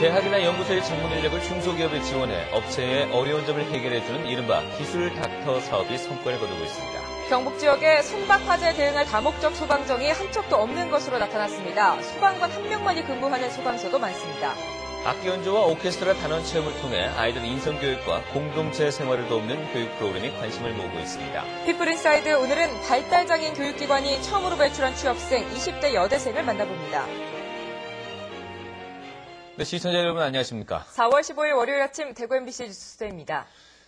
대학이나 연구소의 전문 인력을 중소기업에 지원해 업체의 어려운 점을 해결해주는 이른바 기술 닥터 사업이 성과를 거두고 있습니다. 경북 지역의 선박 화재에 대응할 다목적 소방정이 한 척도 없는 것으로 나타났습니다. 소방관 한 명만이 근무하는 소방서도 많습니다. 악기 연주와 오케스트라 단원 체험을 통해 아이들 인성교육과 공동체 생활을 돕는 교육 프로그램이 관심을 모으고 있습니다. 피플인사이드 오늘은 발달장애인 교육기관이 처음으로 배출한 취업생 20대 여대생을 만나봅니다. 네, 시청자 여러분 안녕하십니까? 4월 15일 월요일 아침 대구 MBC 뉴스입니다.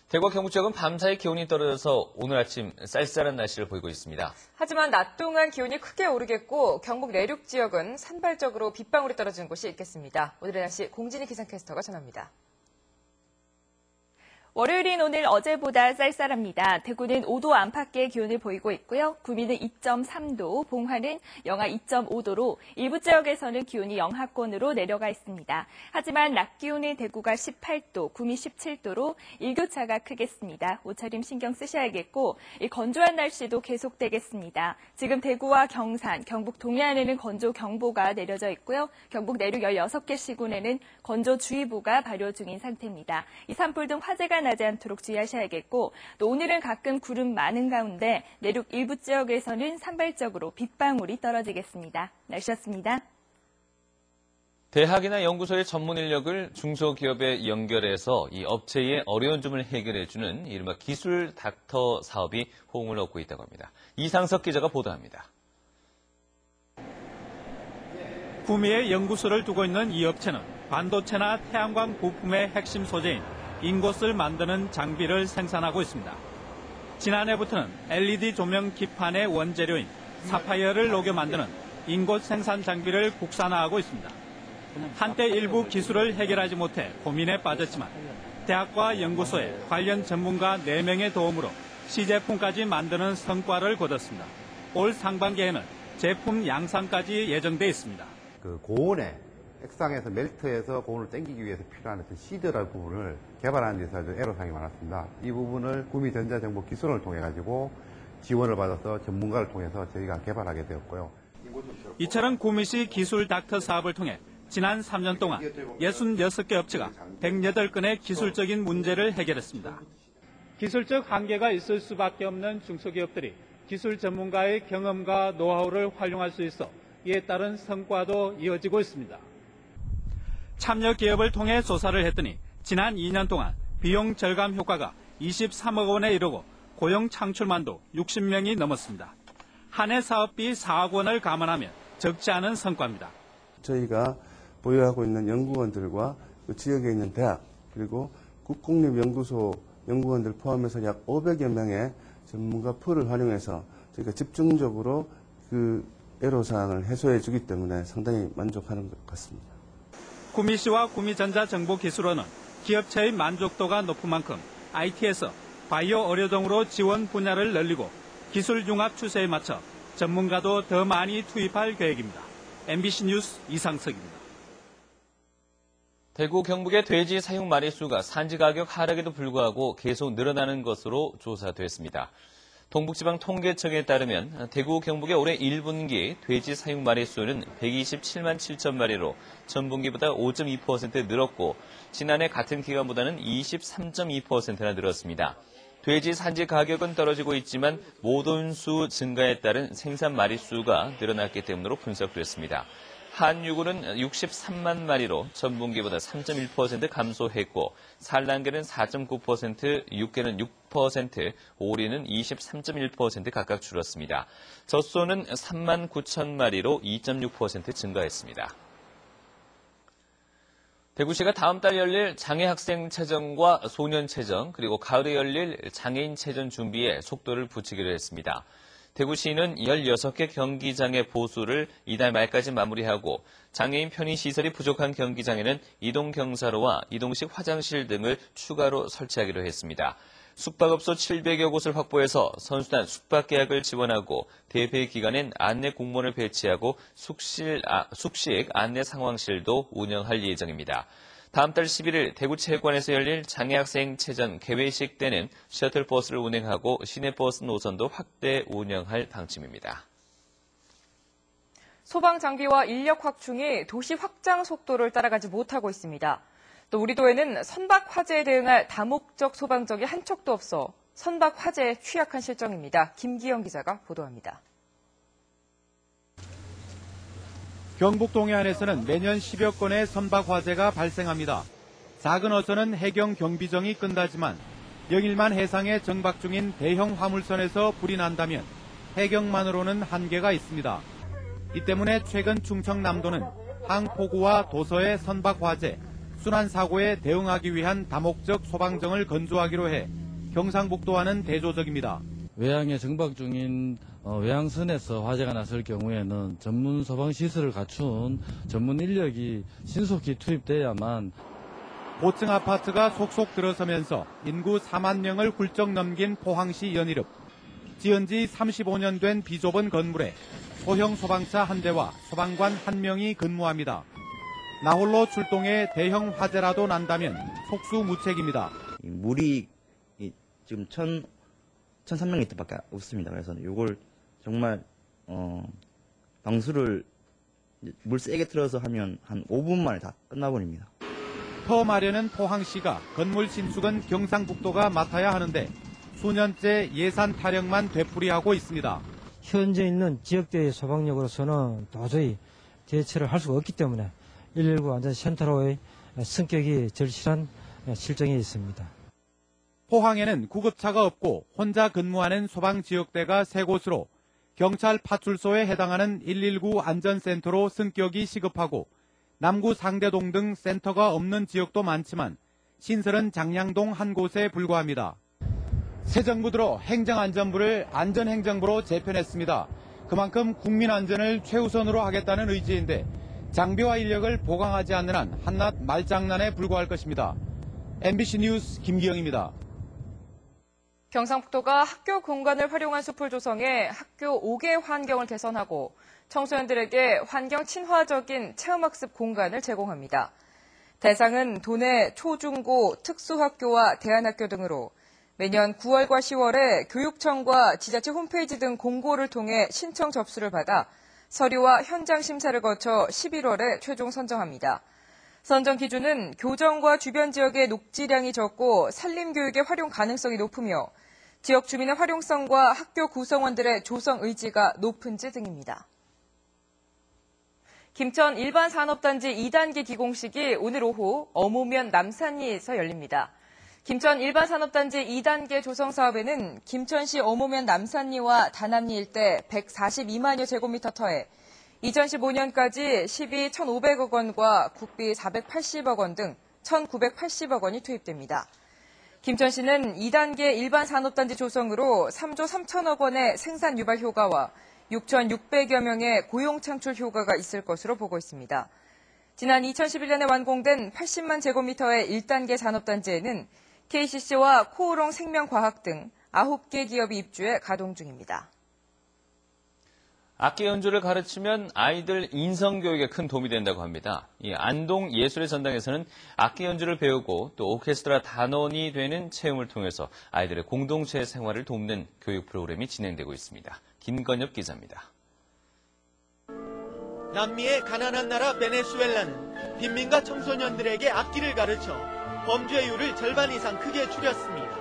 대구와 경북 지역은 밤사이 기온이 떨어져서 오늘 아침 쌀쌀한 날씨를 보이고 있습니다. 하지만 낮 동안 기온이 크게 오르겠고 경북 내륙 지역은 산발적으로 빗방울이 떨어지는 곳이 있겠습니다. 오늘의 날씨 공진희 기상캐스터가 전합니다. 월요일인 오늘 어제보다 쌀쌀합니다. 대구는 5도 안팎의 기온을 보이고 있고요. 구미는 2.3도, 봉화는 영하 2.5도로 일부 지역에서는 기온이 영하권으로 내려가 있습니다. 하지만 낮 기온은 대구가 18도, 구미 17도로 일교차가 크겠습니다. 옷차림 신경 쓰셔야겠고 이 건조한 날씨도 계속되겠습니다. 지금 대구와 경산, 경북 동해안에는 건조경보가 내려져 있고요. 경북 내륙 16개 시군에는 건조주의보가 발효 중인 상태입니다. 이 산불 등 화재가 나지 않도록 주의하셔야겠고 또 오늘은 가끔 구름 많은 가운데 내륙 일부 지역에서는 산발적으로 빗방울이 떨어지겠습니다. 날씨였습니다. 대학이나 연구소의 전문 인력을 중소기업에 연결해서 이 업체의 어려운 점을 해결해주는 이른바 기술 닥터 사업이 호응을 얻고 있다고 합니다. 이상석 기자가 보도합니다. 구미에 연구소를 두고 있는 이 업체는 반도체나 태양광 부품의 핵심 소재인 인곳을 만드는 장비를 생산하고 있습니다. 지난해부터는 LED 조명 기판의 원재료인 사파이어를 녹여 만드는 인곳 생산 장비를 국산화하고 있습니다. 한때 일부 기술을 해결하지 못해 고민에 빠졌지만 대학과 연구소에 관련 전문가 4명의 도움으로 시제품까지 만드는 성과를 거뒀습니다. 올 상반기에는 제품 양산까지 예정돼 있습니다. 고온에 액상에서 멜트해서 고온을 땡기기 위해서 필요한 어떤 시드라는 부분을 개발하는 데서 아주 애로사항이 많았습니다. 이 부분을 구미전자정보기술원을 통해 가지고 지원을 받아서 전문가를 통해서 저희가 개발하게 되었고요. 이처럼 구미시 기술 닥터 사업을 통해 지난 3년 동안 66개 업체가 108건의 기술적인 문제를 해결했습니다. 기술적 한계가 있을 수밖에 없는 중소기업들이 기술 전문가의 경험과 노하우를 활용할 수 있어 이에 따른 성과도 이어지고 있습니다. 참여 기업을 통해 조사를 했더니 지난 2년 동안 비용 절감 효과가 23억 원에 이르고 고용 창출만도 60명이 넘었습니다. 한 해 사업비 4억 원을 감안하면 적지 않은 성과입니다. 저희가 보유하고 있는 연구원들과 그 지역에 있는 대학 그리고 국공립연구소 연구원들 포함해서 약 500여 명의 전문가 풀을 활용해서 저희가 집중적으로 그 애로사항을 해소해 주기 때문에 상당히 만족하는 것 같습니다. 구미시와 구미전자정보기술원은 기업체의 만족도가 높은 만큼 IT에서 바이오 의료종으로 지원 분야를 늘리고 기술 융합 추세에 맞춰 전문가도 더 많이 투입할 계획입니다. MBC 뉴스 이상석입니다. 대구 경북의 돼지 사육 마리수가 산지 가격 하락에도 불구하고 계속 늘어나는 것으로 조사됐습니다. 동북지방통계청에 따르면 대구 경북의 올해 1분기 돼지 사육 마리수는 127만 7천 마리로 전분기보다 5.2% 늘었고 지난해 같은 기간보다는 23.2%나 늘었습니다. 돼지 산지 가격은 떨어지고 있지만 모돈수 증가에 따른 생산 마리수가 늘어났기 때문으로 분석됐습니다. 한유구는 63만 마리로 전분기보다 3.1% 감소했고 산란계는 4.9%, 육계는 6%, 오리는 23.1% 각각 줄었습니다. 젖소는 3만 9천 마리로 2.6% 증가했습니다. 대구시가 다음 달 열릴 장애학생체전과 소년체전 그리고 가을에 열릴 장애인체전 준비에 속도를 붙이기로 했습니다. 대구시는 16개 경기장의 보수를 이달 말까지 마무리하고 장애인 편의시설이 부족한 경기장에는 이동경사로와 이동식 화장실 등을 추가로 설치하기로 했습니다. 숙박업소 700여 곳을 확보해서 선수단 숙박계약을 지원하고 대회 기간엔 안내 공무원을 배치하고 숙식 안내 상황실도 운영할 예정입니다. 다음 달 11일 대구체육관에서 열릴 장애학생체전 개회식 때는 셔틀버스를 운행하고 시내버스 노선도 확대 운영할 방침입니다. 소방 장비와 인력 확충이 도시 확장 속도를 따라가지 못하고 있습니다. 또 우리 도에는 선박 화재에 대응할 다목적 소방정이 한 척도 없어 선박 화재에 취약한 실정입니다. 김기영 기자가 보도합니다. 경북 동해안에서는 매년 10여 건의 선박 화재가 발생합니다. 작은 어선은 해경 경비정이 끈다지만 영일만 해상에 정박 중인 대형 화물선에서 불이 난다면 해경만으로는 한계가 있습니다. 이 때문에 최근 충청남도는 항포구와 도서의 선박 화재, 순환사고에 대응하기 위한 다목적 소방정을 건조하기로 해 경상북도와는 대조적입니다. 외항에 정박 중인 외항선에서 화재가 났을 경우에는 전문 소방시설을 갖춘 전문 인력이 신속히 투입돼야만 고층 아파트가 속속 들어서면서 인구 4만 명을 훌쩍 넘긴 포항시 연이읍. 지은 지 35년 된 비좁은 건물에 소형 소방차 한 대와 소방관 한 명이 근무합니다. 나홀로 출동해 대형 화재라도 난다면 속수무책입니다. 물이 지금 1,300리터밖에 없습니다. 그래서 이걸 정말 방수를 물 세게 틀어서 하면 한 5분 만에 다 끝나버립니다. 터 마련은 포항시가, 건물 신축은 경상북도가 맡아야 하는데 수년째 예산 타령만 되풀이하고 있습니다. 현재 있는 지역대의 소방력으로서는 도저히 대처를 할 수가 없기 때문에 119 안전센터로의 성격이 절실한 실정에 있습니다. 포항에는 구급차가 없고 혼자 근무하는 소방지역대가 3곳으로 경찰 파출소에 해당하는 119 안전센터로 승격이 시급하고 남구 상대동 등 센터가 없는 지역도 많지만 신설은 장량동 한 곳에 불과합니다. 새 정부 들어 행정안전부를 안전행정부로 재편했습니다. 그만큼 국민 안전을 최우선으로 하겠다는 의지인데 장비와 인력을 보강하지 않는 한 한낱 말장난에 불과할 것입니다. MBC 뉴스 김기영입니다. 경상북도가 학교 공간을 활용한 숲을 조성해 학교 5개 환경을 개선하고 청소년들에게 환경 친화적인 체험학습 공간을 제공합니다. 대상은 도내 초, 중, 고, 특수학교와 대안학교 등으로 매년 9월과 10월에 교육청과 지자체 홈페이지 등 공고를 통해 신청 접수를 받아 서류와 현장 심사를 거쳐 11월에 최종 선정합니다. 선정 기준은 교정과 주변 지역의 녹지량이 적고 산림교육의 활용 가능성이 높으며 지역 주민의 활용성과 학교 구성원들의 조성 의지가 높은지 등입니다. 김천 일반산업단지 2단계 기공식이 오늘 오후 어무면 남산리에서 열립니다. 김천 일반산업단지 2단계 조성 사업에는 김천시 어무면 남산리와 다남리 일대 142만여 제곱미터 터에 2015년까지 시비 1,500억 원과 국비 480억 원 등 1,980억 원이 투입됩니다. 김천시는 2단계 일반산업단지 조성으로 3조 3천억 원의 생산 유발 효과와 6,600여 명의 고용 창출 효과가 있을 것으로 보고 있습니다. 지난 2011년에 완공된 80만 제곱미터의 1단계 산업단지에는 KCC와 코오롱 생명과학 등 9개 기업이 입주해 가동 중입니다. 악기 연주를 가르치면 아이들 인성교육에 큰 도움이 된다고 합니다. 이 안동 예술의 전당에서는 악기 연주를 배우고 또 오케스트라 단원이 되는 체험을 통해서 아이들의 공동체 생활을 돕는 교육 프로그램이 진행되고 있습니다. 김건엽 기자입니다. 남미의 가난한 나라 베네수엘라는 빈민가 청소년들에게 악기를 가르쳐 범죄율을 절반 이상 크게 줄였습니다.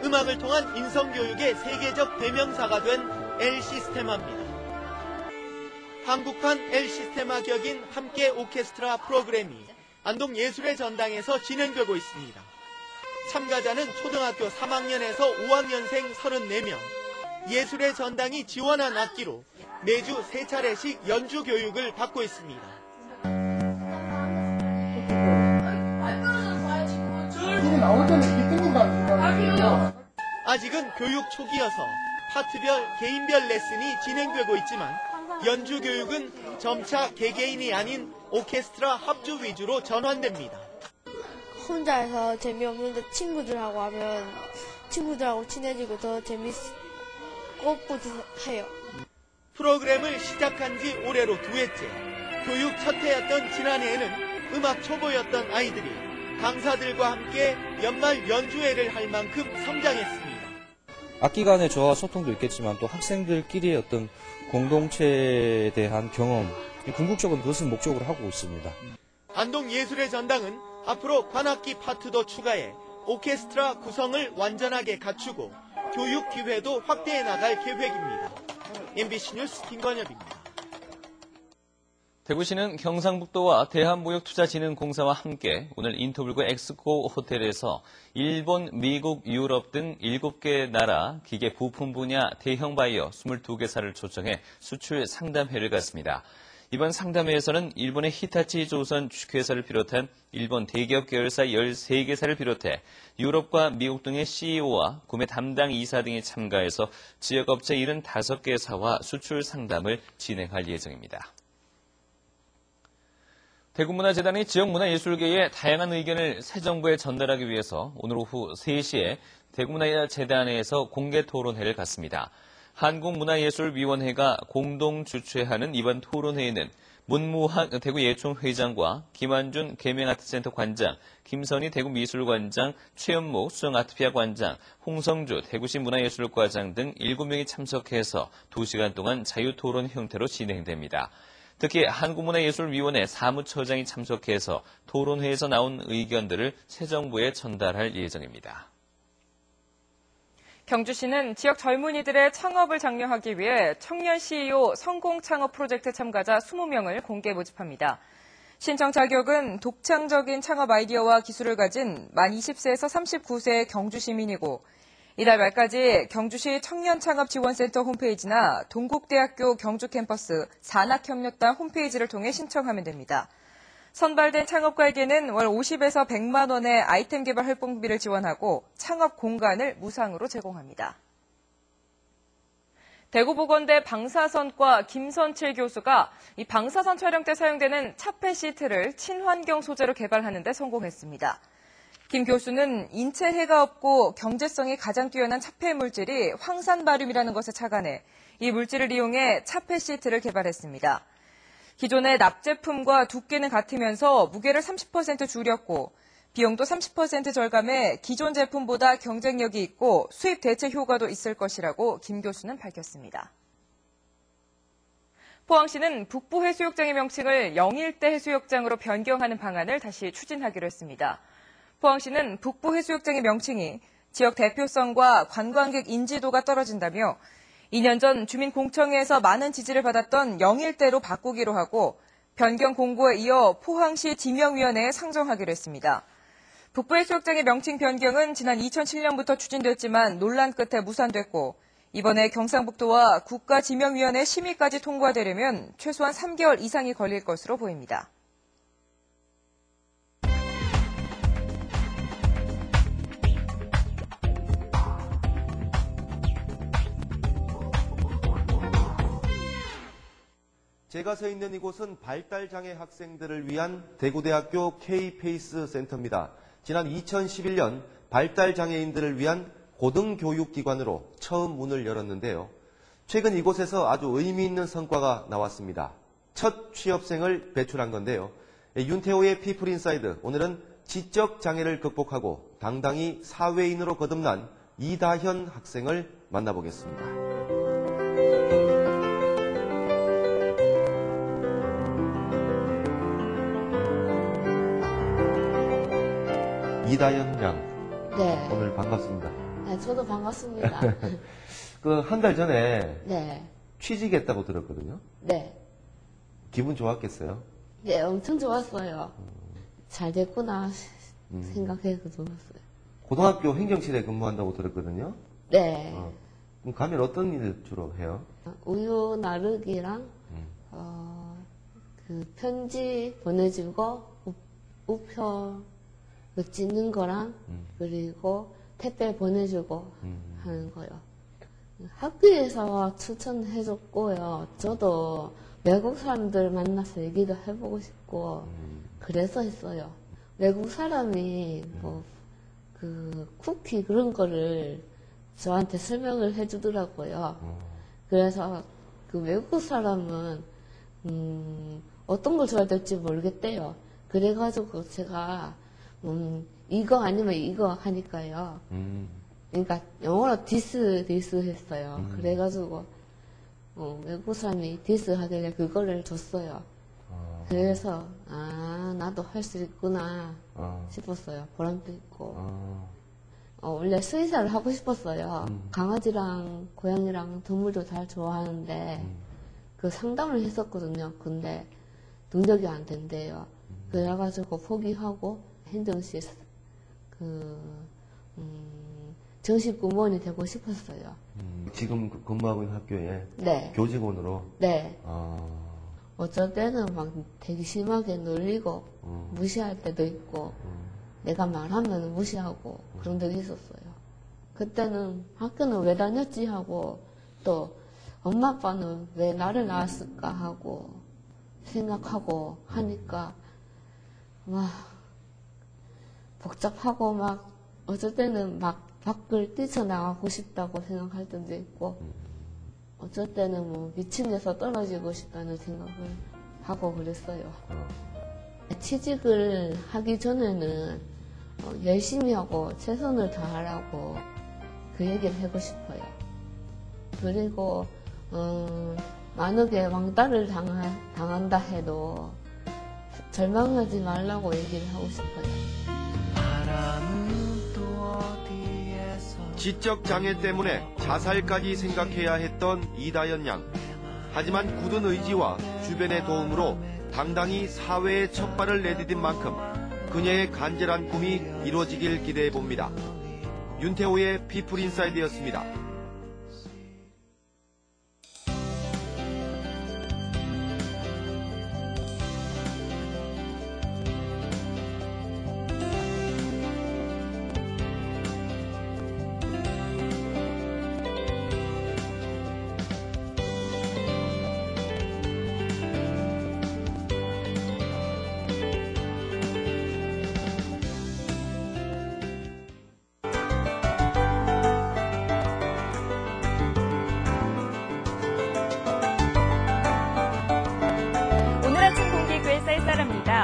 음악을 통한 인성교육의 세계적 대명사가 된 엘 시스테마입니다. 한국판 엘 시스테마 격인 함께 오케스트라 프로그램이 안동 예술의 전당에서 진행되고 있습니다. 참가자는 초등학교 3학년에서 5학년생 34명, 예술의 전당이 지원한 악기로 매주 3차례씩 연주 교육을 받고 있습니다. 아직은 교육 초기여서 파트별, 개인별 레슨이 진행되고 있지만 연주 교육은 점차 개개인이 아닌 오케스트라 합주 위주로 전환됩니다. 혼자 해서 재미없는데 친구들하고 하면 친구들하고 친해지고 더 재밌고 뿌듯해요. 프로그램을 시작한 지 올해로 2회째. 교육 첫 해였던 지난해에는 음악 초보였던 아이들이 강사들과 함께 연말 연주회를 할 만큼 성장했습니다. 악기 간의 저와 소통도 있겠지만 또 학생들끼리의 어떤 공동체에 대한 경험, 궁극적으로 그것을 목적으로 하고 있습니다. 안동 예술의 전당은 앞으로 관악기 파트도 추가해 오케스트라 구성을 완전하게 갖추고 교육 기회도 확대해 나갈 계획입니다. MBC 뉴스 김건엽입니다. 대구시는 경상북도와 대한무역투자진흥공사와 함께 오늘 인터블구 엑스코 호텔에서 일본, 미국, 유럽 등 7개 나라 기계 부품 분야 대형 바이어 22개사를 초청해 수출 상담회를 갖습니다. 이번 상담회에서는 일본의 히타치 조선 주식회사를 비롯한 일본 대기업 계열사 13개사를 비롯해 유럽과 미국 등의 CEO와 구매 담당 이사 등이 참가해서 지역업체 75개사와 수출 상담을 진행할 예정입니다. 대구문화재단이 지역문화예술계의 다양한 의견을 새 정부에 전달하기 위해서 오늘 오후 3시에 대구문화재단에서 공개 토론회를 갖습니다. 한국문화예술위원회가 공동 주최하는 이번 토론회에는 문무학 대구예총회장과 김한준 계명아트센터 관장, 김선희 대구미술관장, 최연목 수정아트피아 관장, 홍성주 대구시 문화예술과장 등 7명이 참석해서 2시간 동안 자유토론 형태로 진행됩니다. 특히 한국문화예술위원회 사무처장이 참석해서 토론회에서 나온 의견들을 새 정부에 전달할 예정입니다. 경주시는 지역 젊은이들의 창업을 장려하기 위해 청년 CEO 성공 창업 프로젝트 참가자 20명을 공개 모집합니다. 신청 자격은 독창적인 창업 아이디어와 기술을 가진 만 20세에서 39세의 경주 시민이고 이달 말까지 경주시 청년창업지원센터 홈페이지나 동국대학교 경주캠퍼스 산학협력단 홈페이지를 통해 신청하면 됩니다. 선발된 창업가에게는 월 50에서 100만 원의 아이템 개발 활동비를 지원하고 창업 공간을 무상으로 제공합니다. 대구보건대 방사선과 김선칠 교수가 이 방사선 촬영 때 사용되는 차폐 시트를 친환경 소재로 개발하는 데 성공했습니다. 김 교수는 인체 해가 없고 경제성이 가장 뛰어난 차폐 물질이 황산바륨이라는 것에 착안해 이 물질을 이용해 차폐 시트를 개발했습니다. 기존의 납제품과 두께는 같으면서 무게를 30% 줄였고 비용도 30% 절감해 기존 제품보다 경쟁력이 있고 수입 대체 효과도 있을 것이라고 김 교수는 밝혔습니다. 포항시는 북부해수욕장의 명칭을 영일대 해수욕장으로 변경하는 방안을 다시 추진하기로 했습니다. 포항시는 북부해수욕장의 명칭이 지역 대표성과 관광객 인지도가 떨어진다며 2년 전 주민공청회에서 많은 지지를 받았던 영일대로 바꾸기로 하고 변경 공고에 이어 포항시 지명위원회에 상정하기로 했습니다. 북부해수욕장의 명칭 변경은 지난 2007년부터 추진됐지만 논란 끝에 무산됐고 이번에 경상북도와 국가지명위원회 심의까지 통과되려면 최소한 3개월 이상이 걸릴 것으로 보입니다. 제가 서 있는 이곳은 발달장애 학생들을 위한 대구대학교 K-페이스 센터입니다. 지난 2011년 발달장애인들을 위한 고등교육기관으로 처음 문을 열었는데요. 최근 이곳에서 아주 의미 있는 성과가 나왔습니다. 첫 취업생을 배출한 건데요. 윤태호의 피플인사이드, 오늘은 지적장애를 극복하고 당당히 사회인으로 거듭난 이다현 학생을 만나보겠습니다. 이다현 양. 네. 오늘 반갑습니다. 네, 저도 반갑습니다. 한 달 전에 네. 취직했다고 들었거든요. 네. 기분 좋았겠어요? 네, 엄청 좋았어요. 잘 됐구나 생각해서 좋았어요. 고등학교 행정실에 근무한다고 들었거든요. 네. 그럼 가면 어떤 일을 주로 해요? 우유 나르기랑 그 편지 보내주고 우표 찍는 거랑 그리고 택배 보내주고 하는 거요. 학교에서 추천해줬고요. 저도 외국 사람들 만나서 얘기도 해보고 싶고 그래서 했어요. 외국 사람이 그 쿠키 그런 거를 저한테 설명을 해주더라고요. 그래서 그 외국 사람은 어떤 걸 줘야 될지 모르겠대요. 그래가지고 제가 이거 아니면 이거 하니까요. 그러니까 영어로 디스 했어요. 그래가지고 외국 사람이 디스 하길래 그거를 줬어요. 그래서 나도 할 수 있구나 싶었어요. 보람도 있고. 원래 수의사를 하고 싶었어요. 강아지랑 고양이랑 동물도 잘 좋아하는데 그 상담을 했었거든요. 근데 능력이 안 된대요. 그래가지고 포기하고 행정실 정식 공무원이 되고 싶었어요. 지금 근무하고 있는 학교에 네. 교직원으로? 네. 어쩔 때는 막 되게 심하게 놀리고 무시할 때도 있고 내가 말하면 무시하고 그런 적이 있었어요. 그때는 학교는 왜 다녔지 하고 또 엄마 아빠는 왜 나를 낳았을까 하고 생각하고 하니까 막 복잡하고 막 어쩔 때는 막 밖을 뛰쳐나가고 싶다고 생각할 때도 있고 어쩔 때는 뭐 미친 데서 떨어지고 싶다는 생각을 하고 그랬어요. 취직을 하기 전에는 열심히 하고 최선을 다하라고 그 얘기를 하고 싶어요. 그리고 만약에 왕따를 당한다 해도 절망하지 말라고 얘기를 하고 싶어요. 지적 장애 때문에 자살까지 생각해야 했던 이다연 양. 하지만 굳은 의지와 주변의 도움으로 당당히 사회에 첫 발을 내디딘 만큼 그녀의 간절한 꿈이 이루어지길 기대해 봅니다. 윤태호의 피플 인사이드였습니다.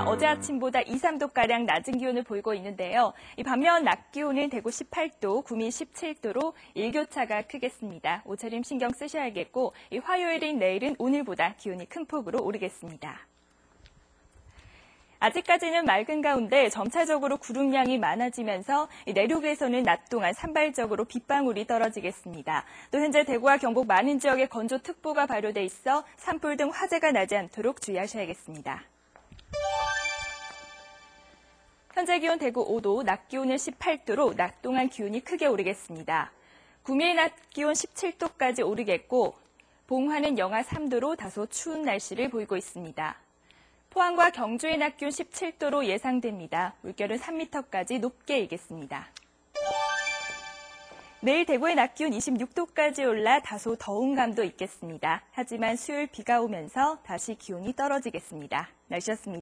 어제 아침보다 2, 3도가량 낮은 기온을 보이고 있는데요. 반면 낮 기온은 대구 18도, 구미 17도로 일교차가 크겠습니다. 옷차림 신경 쓰셔야겠고 화요일인 내일은 오늘보다 기온이 큰 폭으로 오르겠습니다. 아직까지는 맑은 가운데 점차적으로 구름량이 많아지면서 내륙에서는 낮 동안 산발적으로 빗방울이 떨어지겠습니다. 또 현재 대구와 경북 많은 지역에 건조특보가 발효돼 있어 산불 등 화재가 나지 않도록 주의하셔야겠습니다. 현재 기온 대구 5도, 낮 기온은 18도로 낮 동안 기온이 크게 오르겠습니다. 구미의 낮 기온 17도까지 오르겠고 봉화는 영하 3도로 다소 추운 날씨를 보이고 있습니다. 포항과 경주의 낮 기온 17도로 예상됩니다. 물결은 3m까지 높게 일겠습니다. 내일 대구의 낮 기온 26도까지 올라 다소 더운 감도 있겠습니다. 하지만 수요일 비가 오면서 다시 기온이 떨어지겠습니다. 날씨였습니다.